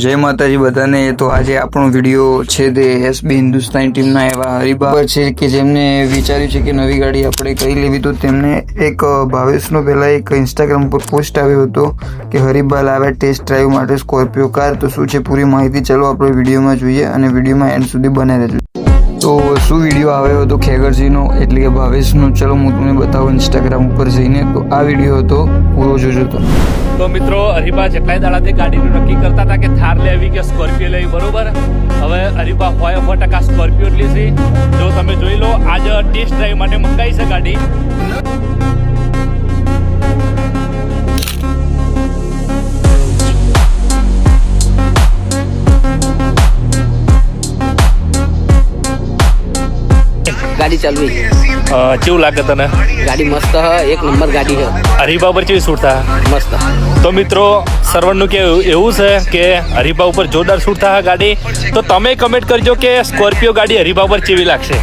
જય માતાજી બધાને। તો આજે આપણો વિડીયો છે તે એસબી હિન્દુસ્તાની ટીમના એવા હરીબા છે કે જેમને વિચાર્યું છે કે નવી ગાડી આપણે કઈ લેવી। તો તેમને એક ભાવેશનો પહેલાં એક ઇન્સ્ટાગ્રામ પર પોસ્ટ આવ્યો હતો કે હરીબા લાવ્યા ટેસ્ટ ડ્રાઈવ માટે સ્કોર્પિયો કાર। તો શું છે પૂરી માહિતી ચાલો આપણે વિડીયોમાં જોઈએ અને વિડીયોમાં એન્ડ સુધી બને રહેજો। તો શું વિડીયો આવ્યો હતો ખેગરજીનો એટલે કે ભાવેશનો, ચલો હું તમને બતાવું ઇન્સ્ટાગ્રામ ઉપર જઈને। તો આ વિડીયો હતો, પૂરો જોજો તમે। તો મિત્રો હરીબા જેટલાય દાડાથી ગાડીનું નક્કી કરતા હતા કે થાર લેવી કે સ્કોર્પિયો લેવી, બરોબર। હવે હરીબા 100% સ્કોર્પિયો જ લેશે। જો તમે જોઈ લો, આજ ટેસ્ટ ડ્રાઈવ માટે મંગાવી છે ગાડી। गाड़ी चल रही કેવું લાગે તને? गाड़ी मस्त है, एक नंबर गाड़ी है, હરીબા ઉપર કેવી છૂટ થાય? मस्त। તો મિત્રો સર્વરનું કેવું એવું છે કે હરીબા ઉપર જોરદાર છૂટ થાય ગાડી। તો તમે કમેન્ટ કરજો કે સ્કોર્પિયો ગાડી હરીબા ઉપર કેવી લાગશે।